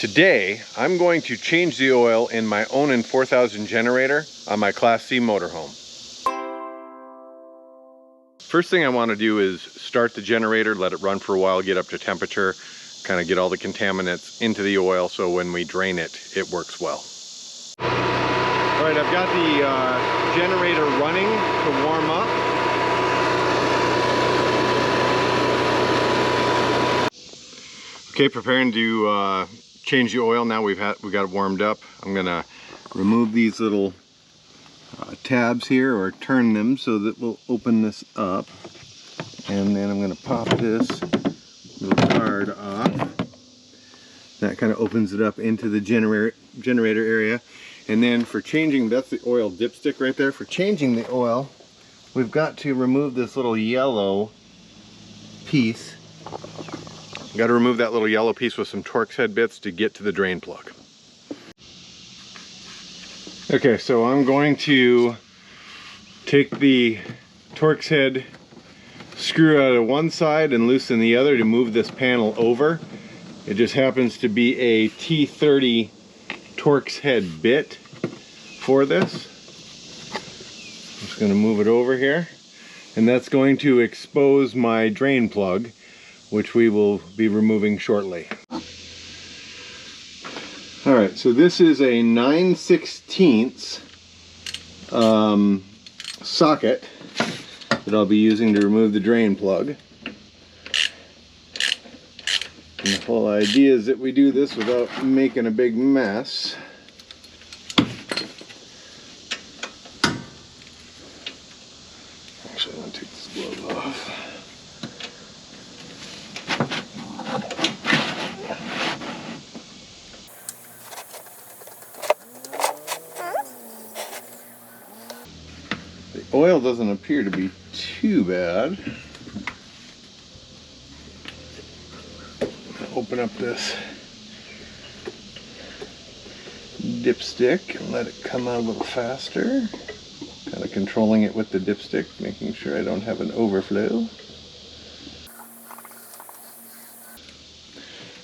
Today, I'm going to change the oil in my ONAN 4000 generator on my Class C motorhome. First thing I want to do is start the generator, let it run for a while, get up to temperature, kind of get all the contaminants into the oil so when we drain it, it works well. All right, I've got the generator running to warm up. Okay, preparing to change the oil. Now we got it warmed up. I'm gonna remove these little tabs here, or turn them so that we'll open this up, and then I'm gonna pop this little guard off. That kind of opens it up into the generator area. And then for changing, that's the oil dipstick right there. For changing the oil, we've got to remove this little yellow piece. Got to remove that little yellow piece with some Torx head bits to get to the drain plug. Okay, so I'm going to take the Torx head screw out of one side and loosen the other to move this panel over. It just happens to be a T30 Torx head bit for this. I'm just going to move it over here, and that's going to expose my drain plug, which we will be removing shortly. All right, so this is a 9/16 socket that I'll be using to remove the drain plug. And the whole idea is that we do this without making a big mess. Actually, I'm going to take this glove off. The oil doesn't appear to be too bad. Open up this dipstick and let it come out a little faster. Kind of controlling it with the dipstick, making sure I don't have an overflow.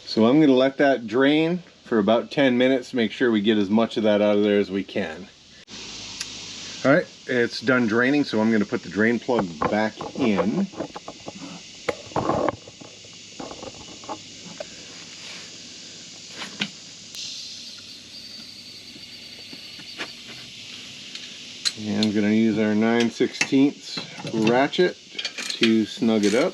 So I'm going to let that drain for about 10 minutes to make sure we get as much of that out of there as we can. Alright, it's done draining, so I'm going to put the drain plug back in. And I'm going to use our 9/16 ratchet to snug it up.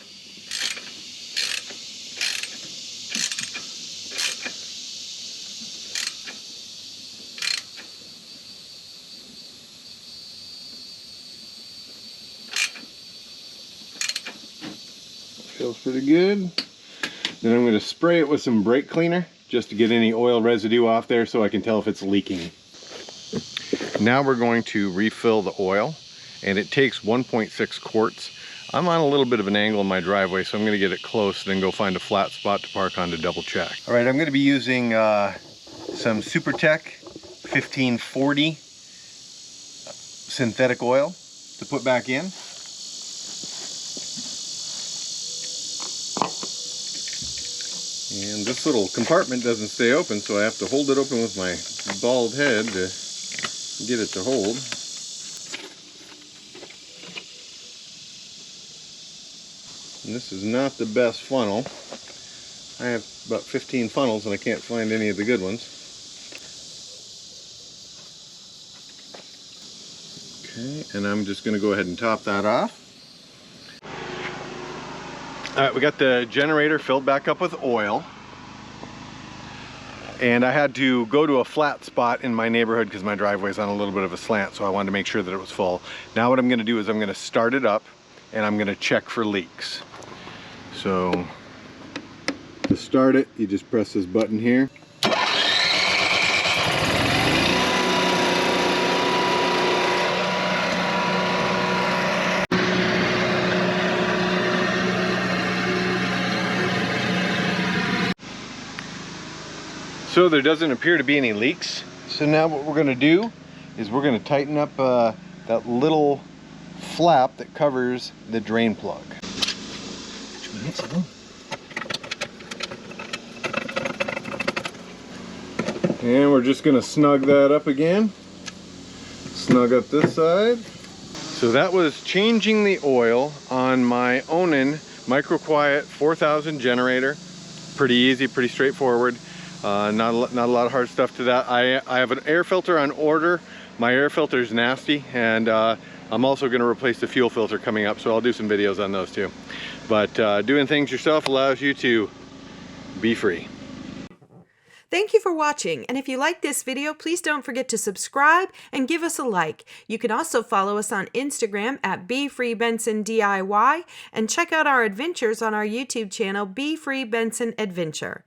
Feels pretty good. Then I'm going to spray it with some brake cleaner just to get any oil residue off there so I can tell if it's leaking. Now we're going to refill the oil, and it takes 1.6 quarts. I'm on a little bit of an angle in my driveway, so I'm going to get it close, then go find a flat spot to park on to double check. All right, I'm going to be using some SuperTech 1540 synthetic oil to put back in. And this little compartment doesn't stay open, so I have to hold it open with my bald head to get it to hold. And this is not the best funnel. I have about 15 funnels and I can't find any of the good ones. Okay, and I'm just going to go ahead and top that off. Alright, we got the generator filled back up with oil. And I had to go to a flat spot in my neighborhood because my driveway's on a little bit of a slant, so I wanted to make sure that it was full. Now what I'm going to do is I'm going to start it up and I'm going to check for leaks. So to start it, you just press this button here. So there doesn't appear to be any leaks. So now what we're going to do is we're going to tighten up that little flap that covers the drain plug. And we're just going to snug that up again. Snug up this side. So that was changing the oil on my Onan Micro Quiet 4000 generator. Pretty easy, pretty straightforward. Not a lot of hard stuff to that. I have an air filter on order. My air filter is nasty, and I'm also going to replace the fuel filter coming up, so I'll do some videos on those too. But doing things yourself allows you to be free. Thank you for watching, and if you like this video, please don't forget to subscribe and give us a like. You can also follow us on Instagram at BeFreeBensonDIY and check out our adventures on our YouTube channel, Be Free Benson Adventure.